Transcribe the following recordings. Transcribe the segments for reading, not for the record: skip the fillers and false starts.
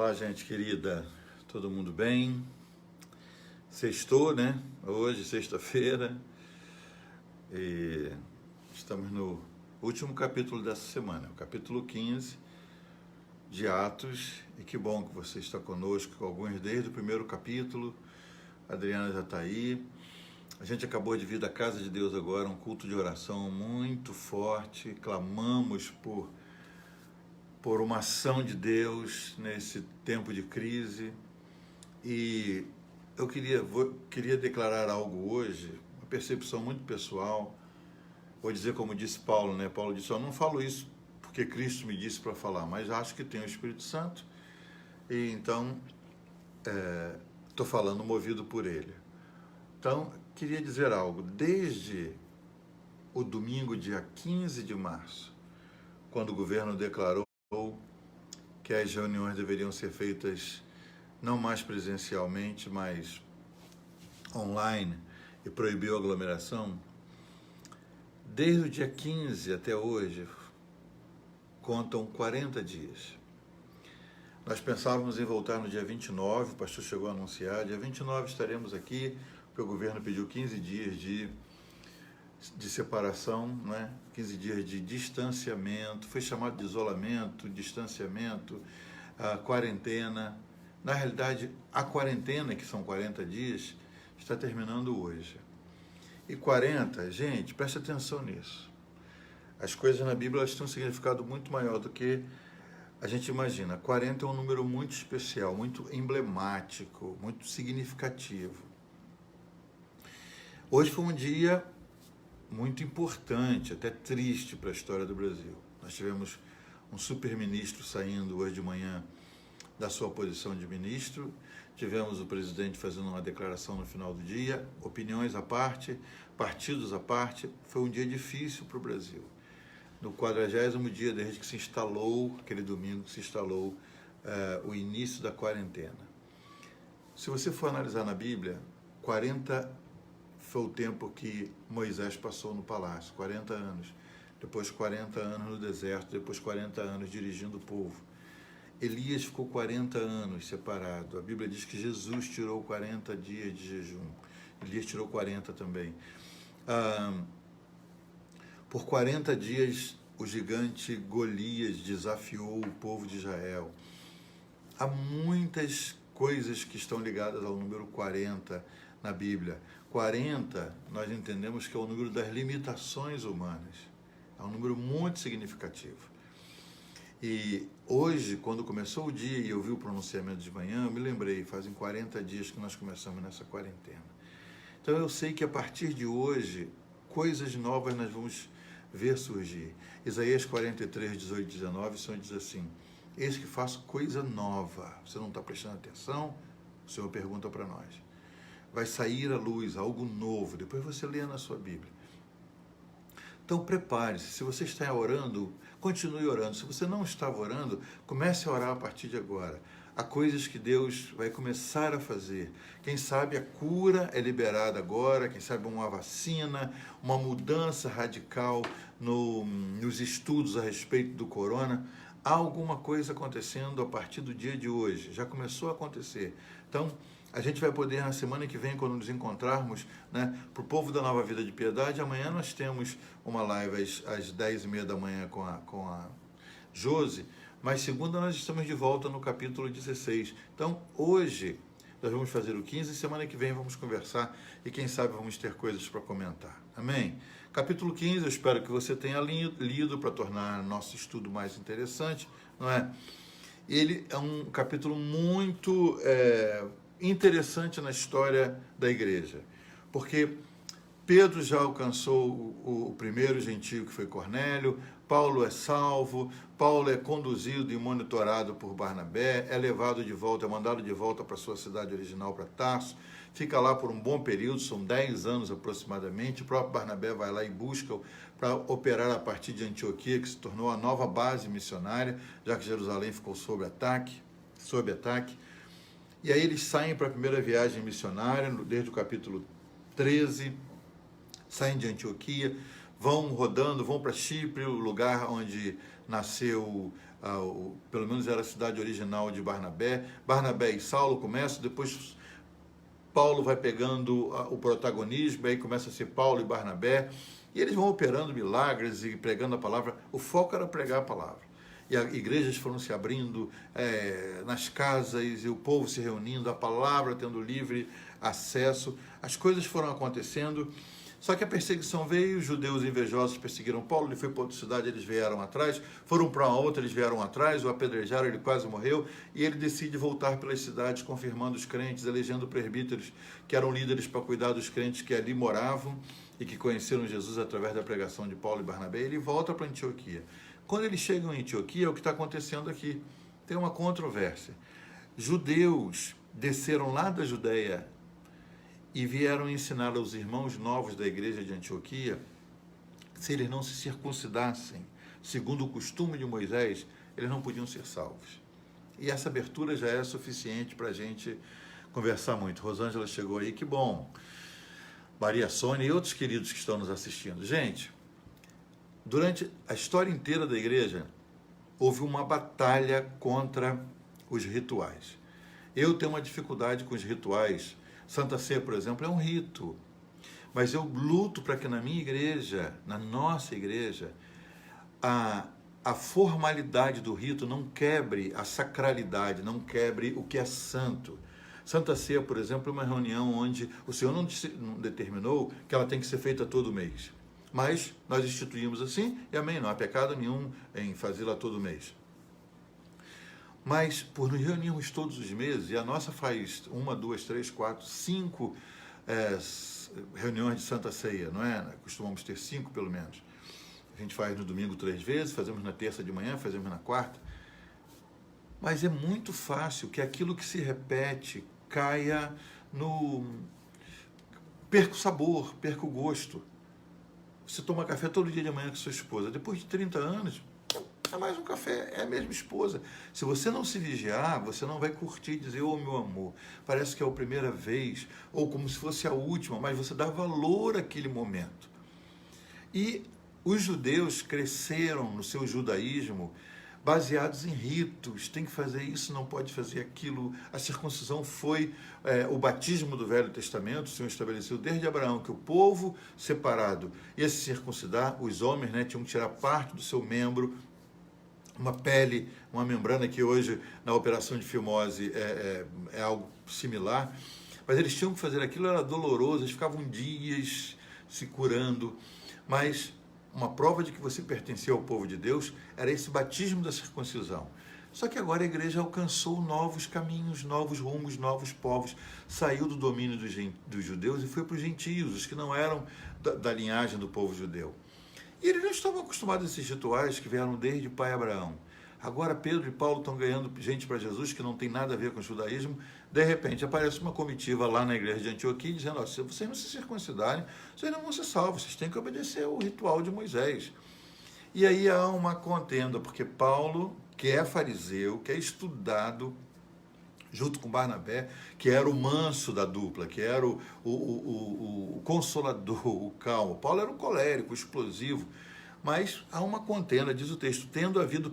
Olá, gente querida, todo mundo bem? Sextou, né? Hoje, sexta-feira, e estamos no último capítulo dessa semana, o capítulo 15 de Atos, e que bom que você está conosco, alguns desde o primeiro capítulo. A Adriana já está aí. A gente acabou de vir da Casa de Deus agora, um culto de oração muito forte, clamamos por uma ação de Deus nesse tempo de crise. E eu queria declarar algo hoje, uma percepção muito pessoal. Vou dizer como disse Paulo, né? Paulo disse: eu não falo isso porque Cristo me disse para falar, mas acho que tem o Espírito Santo, e então estou falando movido por ele. Então, queria dizer algo. Desde o domingo, dia 15 de março, quando o governo declarou que as reuniões deveriam ser feitas não mais presencialmente, mas online, e proibiu a aglomeração, desde o dia 15 até hoje, contam 40 dias. Nós pensávamos em voltar no dia 29, o pastor chegou a anunciar, dia 29 estaremos aqui, porque o governo pediu 15 dias de separação, né? 15 dias de distanciamento, foi chamado de isolamento, distanciamento, quarentena. Na realidade, a quarentena, que são 40 dias, está terminando hoje. E 40, gente, preste atenção nisso. As coisas na Bíblia elas têm um significado muito maior do que a gente imagina. 40 é um número muito especial, muito emblemático, muito significativo. Hoje foi um dia muito importante, até triste para a história do Brasil. Nós tivemos um super-ministro saindo hoje de manhã da sua posição de ministro, tivemos o presidente fazendo uma declaração no final do dia, opiniões à parte, partidos à parte. Foi um dia difícil para o Brasil. No 40º dia desde que se instalou, aquele domingo que se instalou o início da quarentena. Se você for analisar na Bíblia, 40 foi o tempo que Moisés passou no palácio, 40 anos. Depois 40 anos no deserto, depois 40 anos dirigindo o povo. Elias ficou 40 anos separado. A Bíblia diz que Jesus tirou 40 dias de jejum. Elias tirou 40 também. Por 40 dias, o gigante Golias desafiou o povo de Israel. Há muitas coisas que estão ligadas ao número 40 na Bíblia. 40, nós entendemos que é o número das limitações humanas. É um número muito significativo. E hoje, quando começou o dia e eu vi o pronunciamento de manhã, eu me lembrei, fazem 40 dias que nós começamos nessa quarentena. Então eu sei que a partir de hoje, coisas novas nós vamos ver surgir. Isaías 43, 18 e 19, o Senhor diz assim: eis que faço coisa nova. Você não está prestando atenção? O Senhor pergunta para nós. Vai sair à luz algo novo. Depois você lê na sua Bíblia. Então prepare-se. Se você está orando, continue orando. Se você não estava orando, comece a orar a partir de agora. Há coisas que Deus vai começar a fazer. Quem sabe a cura é liberada agora, quem sabe uma vacina, uma mudança radical nos estudos a respeito do corona. Há alguma coisa acontecendo a partir do dia de hoje. Já começou a acontecer. Então, a gente vai poder, na semana que vem, quando nos encontrarmos, né, para o povo da Nova Vida de Piedade, amanhã nós temos uma live às 10h30 da manhã com a Josi, mas segunda nós estamos de volta no capítulo 16. Então, hoje, nós vamos fazer o 15, semana que vem vamos conversar e quem sabe vamos ter coisas para comentar. Amém? Capítulo 15, eu espero que você tenha lido para tornar nosso estudo mais interessante, não é? Ele é um capítulo muito interessante na história da igreja, porque Pedro já alcançou o primeiro gentio, que foi Cornélio. Paulo é salvo, Paulo é conduzido e monitorado por Barnabé, é levado de volta, é mandado de volta para sua cidade original, para Tarso, fica lá por um bom período, são 10 anos aproximadamente. O próprio Barnabé vai lá e busca para operar a partir de Antioquia, que se tornou a nova base missionária, já que Jerusalém ficou sob ataque. E aí eles saem para a primeira viagem missionária, desde o capítulo 13, saem de Antioquia, vão rodando, vão para Chipre, o lugar onde nasceu pelo menos era a cidade original de Barnabé. Barnabé e Saulo começam, depois Paulo vai pegando o protagonismo, aí começa a ser Paulo e Barnabé, e eles vão operando milagres e pregando a palavra. O foco era pregar a palavra. E as igrejas foram se abrindo nas casas, e o povo se reunindo, a palavra tendo livre acesso. As coisas foram acontecendo, só que a perseguição veio, os judeus invejosos perseguiram Paulo, ele foi para outra cidade, eles vieram atrás, foram para uma outra, eles vieram atrás, o apedrejaram, ele quase morreu, e ele decide voltar pelas cidades, confirmando os crentes, elegendo presbíteros, que eram líderes para cuidar dos crentes que ali moravam, e que conheceram Jesus através da pregação de Paulo e Barnabé. Ele volta para Antioquia. Quando eles chegam em Antioquia, é o que está acontecendo aqui. Tem uma controvérsia. Judeus desceram lá da Judéia e vieram ensinar aos irmãos novos da igreja de Antioquia, se eles não se circuncidassem, segundo o costume de Moisés, eles não podiam ser salvos. E essa abertura já é suficiente para a gente conversar muito. Rosângela chegou aí, que bom. Maria Sônia e outros queridos que estão nos assistindo. Gente, durante a história inteira da igreja, houve uma batalha contra os rituais. Eu tenho uma dificuldade com os rituais. Santa Ceia, por exemplo, é um rito. Mas eu luto para que na minha igreja, na nossa igreja, a formalidade do rito não quebre a sacralidade, não quebre o que é santo. Santa Ceia, por exemplo, é uma reunião onde o Senhor não determinou que ela tem que ser feita todo mês. Mas nós instituímos assim, e amém, não há pecado nenhum em fazê-la todo mês. Mas, por nos reunirmos todos os meses, e a nossa faz 1, 2, 3, 4, 5 reuniões de Santa Ceia, não é? Costumamos ter 5 pelo menos. A gente faz no domingo 3 vezes, fazemos na terça de manhã, fazemos na quarta. Mas é muito fácil que aquilo que se repete caia no... perca o sabor, perca o gosto. Você toma café todo dia de manhã com sua esposa. Depois de 30 anos, é mais um café, é a mesma esposa. Se você não se vigiar, você não vai curtir e dizer, ô meu amor, parece que é a primeira vez, ou como se fosse a última, mas você dá valor àquele momento. E os judeus cresceram no seu judaísmo baseados em ritos, tem que fazer isso, não pode fazer aquilo. A circuncisão foi o batismo do Velho Testamento. O Senhor estabeleceu desde Abraão que o povo separado ia se circuncidar, os homens, né, tinham que tirar parte do seu membro, uma pele, uma membrana que hoje na operação de fimose é algo similar, mas eles tinham que fazer aquilo, era doloroso, eles ficavam dias se curando, mas uma prova de que você pertencia ao povo de Deus era esse batismo da circuncisão. Só que agora a igreja alcançou novos caminhos, novos rumos, novos povos, saiu do domínio dos judeus e foi para os gentios, os que não eram da linhagem do povo judeu. E eles não estavam acostumados a esses rituais que vieram desde o pai Abraão. Agora Pedro e Paulo estão ganhando gente para Jesus que não tem nada a ver com o judaísmo. De repente aparece uma comitiva lá na igreja de Antioquia dizendo, ó, se vocês não se circuncidarem, vocês não vão ser salvos, vocês têm que obedecer o ritual de Moisés. E aí há uma contenda, porque Paulo, que é fariseu, que é estudado, junto com Barnabé, que era o manso da dupla, que era o consolador, o calmo. Paulo era um colérico, explosivo, mas há uma contenda, diz o texto, tendo havido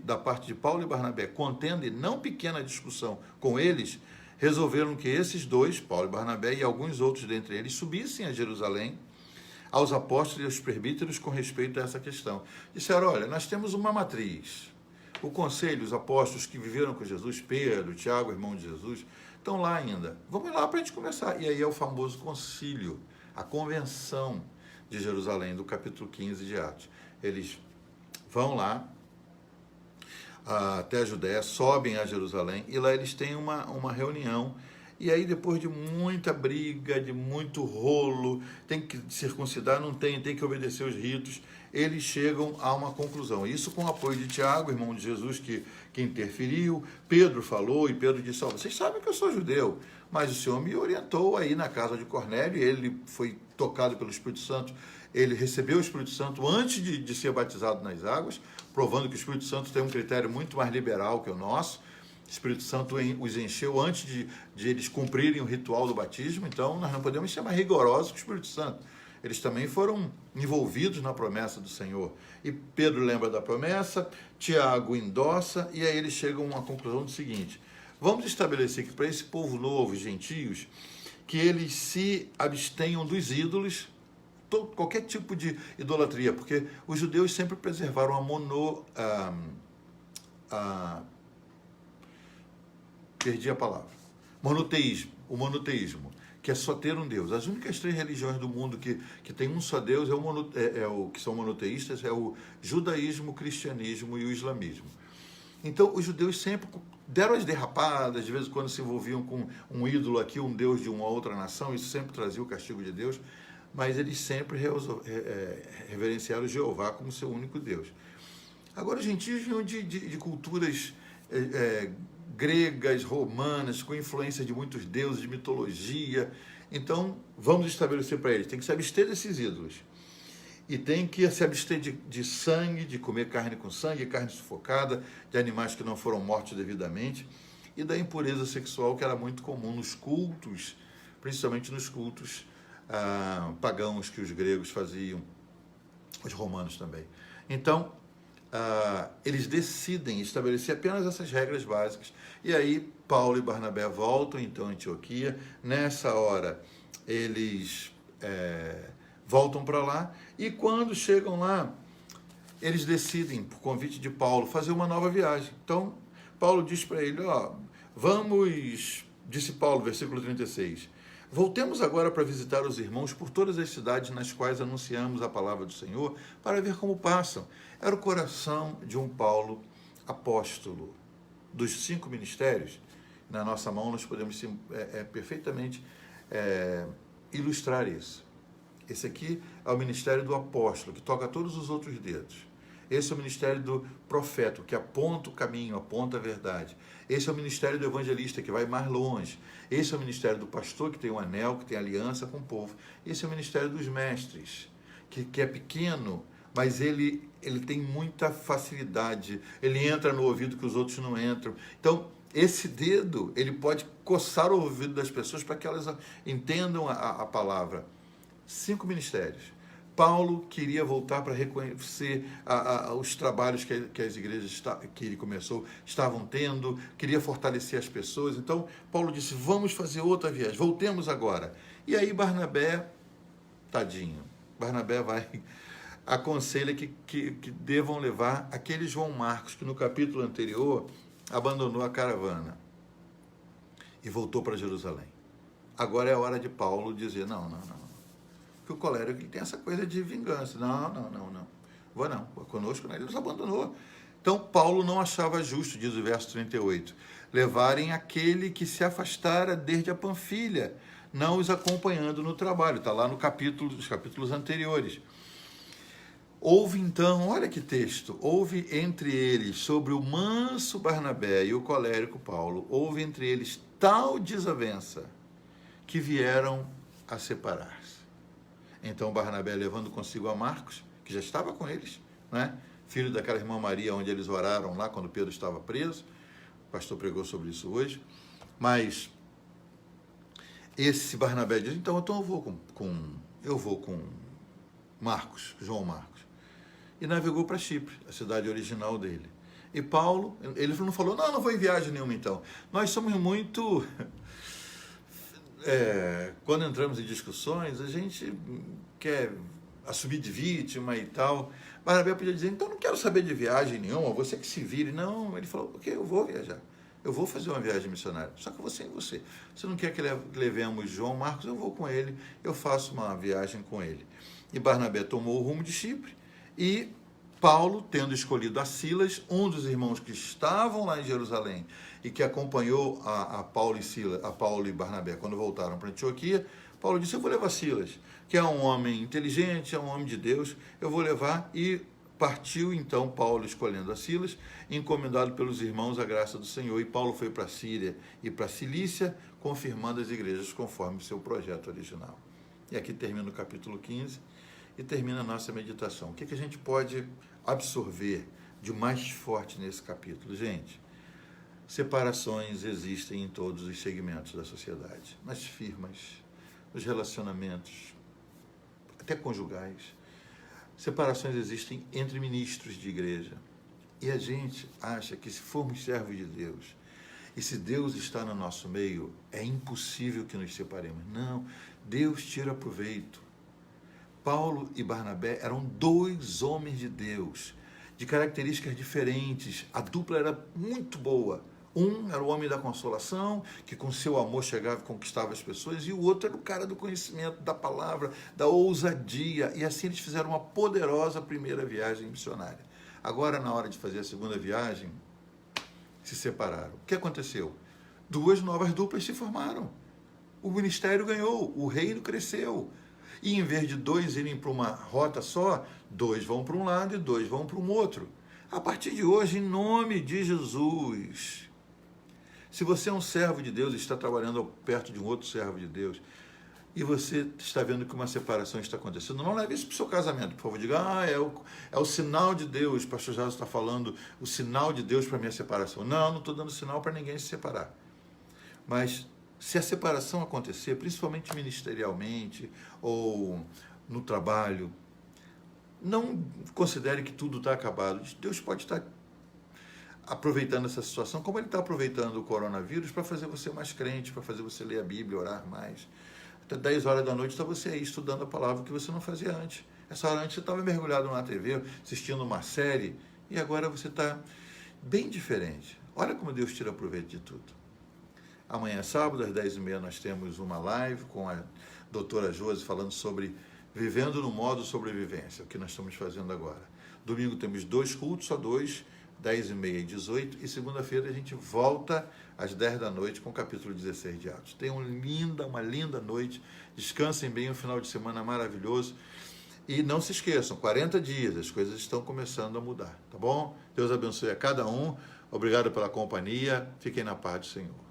da parte de Paulo e Barnabé contenda e não pequena discussão com eles, resolveram que esses dois, Paulo e Barnabé e alguns outros dentre eles, subissem a Jerusalém aos apóstolos e aos presbíteros com respeito a essa questão. Disseram, olha, nós temos uma matriz. O conselho, os apóstolos que viveram com Jesus, Pedro, Tiago, irmão de Jesus, estão lá ainda. Vamos lá para a gente conversar. E aí é o famoso concílio, a convenção de Jerusalém, do capítulo 15 de Atos. Eles vão lá até a Judéia, sobem a Jerusalém, e lá eles têm uma reunião. E aí, depois de muita briga, de muito rolo, tem que circuncidar, não tem que obedecer os ritos, eles chegam a uma conclusão. Isso com o apoio de Tiago, irmão de Jesus, que interferiu. Pedro falou, e Pedro disse, vocês sabem que eu sou judeu, mas o Senhor me orientou aí na casa de Cornélio, e ele foi tocado pelo Espírito Santo, ele recebeu o Espírito Santo antes de ser batizado nas águas, provando que o Espírito Santo tem um critério muito mais liberal que o nosso. O Espírito Santo os encheu antes de eles cumprirem o ritual do batismo, então nós não podemos ser mais rigorosos que o Espírito Santo. eles também foram envolvidos na promessa do Senhor. E Pedro lembra da promessa, Tiago endossa, e aí eles chegam a uma conclusão do seguinte: vamos estabelecer que para esse povo novo, gentios, que eles se abstenham dos ídolos, qualquer tipo de idolatria, porque os judeus sempre preservaram perdi a palavra. O monoteísmo, que é só ter um Deus. As únicas 3 religiões do mundo que tem um só Deus que são monoteístas é o judaísmo, o cristianismo e o islamismo. Então, os judeus sempre deram as derrapadas, de vez em quando se envolviam com um ídolo aqui, um Deus de uma outra nação, isso sempre trazia o castigo de Deus, mas eles sempre reverenciaram Jeová como seu único Deus. Agora, os gentios vinham de culturas gregas, romanas, com influência de muitos deuses, de mitologia. Então, vamos estabelecer para eles, tem que se abster desses ídolos. E tem que se abster de sangue, de comer carne com sangue, carne sufocada, de animais que não foram mortos devidamente, e da impureza sexual, que era muito comum nos cultos, principalmente nos cultos pagãos que os gregos faziam, os romanos também. Então, eles decidem estabelecer apenas essas regras básicas. E aí, Paulo e Barnabé voltam, então, a Antioquia. Nessa hora, eles voltam para lá, e quando chegam lá, eles decidem, por convite de Paulo, fazer uma nova viagem. Então, Paulo diz para ele, vamos, disse Paulo, versículo 36, voltemos agora para visitar os irmãos por todas as cidades nas quais anunciamos a palavra do Senhor, para ver como passam. Era o coração de um Paulo apóstolo. Dos 5 ministérios, na nossa mão nós podemos perfeitamente ilustrar isso. Esse aqui é o ministério do apóstolo, que toca todos os outros dedos. Esse é o ministério do profeta, que aponta o caminho, aponta a verdade. Esse é o ministério do evangelista, que vai mais longe. Esse é o ministério do pastor, que tem um anel, que tem aliança com o povo. Esse é o ministério dos mestres, que é pequeno, mas ele tem muita facilidade. Ele entra no ouvido que os outros não entram. Então, esse dedo, ele pode coçar o ouvido das pessoas para que elas entendam a palavra. 5 ministérios. Paulo queria voltar para reconhecer os trabalhos que as igrejas que ele começou estavam tendo, queria fortalecer as pessoas. Então, Paulo disse, vamos fazer outra viagem, voltemos agora. E aí Barnabé, tadinho, Barnabé aconselha que devam levar aquele João Marcos, que no capítulo anterior abandonou a caravana e voltou para Jerusalém. Agora é a hora de Paulo dizer, não. Que o colérico tem essa coisa de vingança. Não. Vou não. Conosco ele nos abandonou. Então, Paulo não achava justo, diz o verso 38, levarem aquele que se afastara desde a Panfilha, não os acompanhando no trabalho. Está lá nos capítulos anteriores. Houve então, olha que texto, houve entre eles, sobre o manso Barnabé e o colérico Paulo, houve entre eles tal desavença que vieram a separar-se. Então Barnabé, levando consigo a Marcos, que já estava com eles, né? Filho daquela irmã Maria, onde eles oraram lá quando Pedro estava preso. O pastor pregou sobre isso hoje. Mas esse Barnabé diz, então eu vou com Marcos, João Marcos. E navegou para Chipre, a cidade original dele. E Paulo, ele não falou, não vou em viagem nenhuma então. Nós somos muito... quando entramos em discussões, a gente quer assumir de vítima e tal. Barnabé podia dizer, então não quero saber de viagem nenhuma, você que se vire. Não, ele falou, ok, eu vou viajar. Eu vou fazer uma viagem missionária, só que eu vou sem você. Você não quer que levemos João Marcos? Eu vou com ele, eu faço uma viagem com ele. E Barnabé tomou o rumo de Chipre e Paulo, tendo escolhido a Silas, um dos irmãos que estavam lá em Jerusalém e que acompanhou a Paulo e Barnabé quando voltaram para Antioquia, Paulo disse, eu vou levar Silas, que é um homem inteligente, é um homem de Deus, eu vou levar. E partiu então Paulo escolhendo a Silas, encomendado pelos irmãos à graça do Senhor, e Paulo foi para a Síria e para a Cilícia, confirmando as igrejas conforme o seu projeto original. E aqui termina o capítulo 15 e termina a nossa meditação. O que a gente pode absorver de mais forte nesse capítulo? Gente, separações existem em todos os segmentos da sociedade, nas firmas, nos relacionamentos, até conjugais. Separações existem entre ministros de igreja. E a gente acha que se formos servos de Deus, e se Deus está no nosso meio, é impossível que nos separemos. Não, Deus tira proveito. Paulo e Barnabé eram dois homens de Deus, de características diferentes. A dupla era muito boa. Um era o homem da consolação, que com seu amor chegava e conquistava as pessoas, e o outro era o cara do conhecimento, da palavra, da ousadia. E assim eles fizeram uma poderosa primeira viagem missionária. Agora, na hora de fazer a segunda viagem, se separaram. O que aconteceu? Duas novas duplas se formaram. O ministério ganhou, o reino cresceu. E em vez de dois irem para uma rota só, dois vão para um lado e dois vão para um outro. A partir de hoje, em nome de Jesus, se você é um servo de Deus e está trabalhando perto de um outro servo de Deus, e você está vendo que uma separação está acontecendo, não leve isso para o seu casamento, por favor. Diga, é o sinal de Deus, o pastor Jairo está falando, o sinal de Deus para a minha separação. Não estou dando sinal para ninguém se separar. Mas se a separação acontecer, principalmente ministerialmente ou no trabalho, não considere que tudo está acabado. Deus pode estar aproveitando essa situação, como Ele está aproveitando o coronavírus para fazer você mais crente, para fazer você ler a Bíblia, orar mais. Até 10 horas da noite está você aí estudando a palavra que você não fazia antes. Essa hora antes você estava mergulhado na TV, assistindo uma série, e agora você está bem diferente. Olha como Deus tira proveito de tudo. Amanhã, sábado, às 10h30, nós temos uma live com a doutora Josi falando sobre vivendo no modo sobrevivência, o que nós estamos fazendo agora. Domingo temos 2 cultos, só 2, 10h30 e 18, e segunda-feira a gente volta às 10 da noite com o capítulo 16 de Atos. Tenham uma linda noite, descansem bem, um final de semana maravilhoso, e não se esqueçam, 40 dias, as coisas estão começando a mudar, tá bom? Deus abençoe a cada um, obrigado pela companhia, fiquem na paz do Senhor.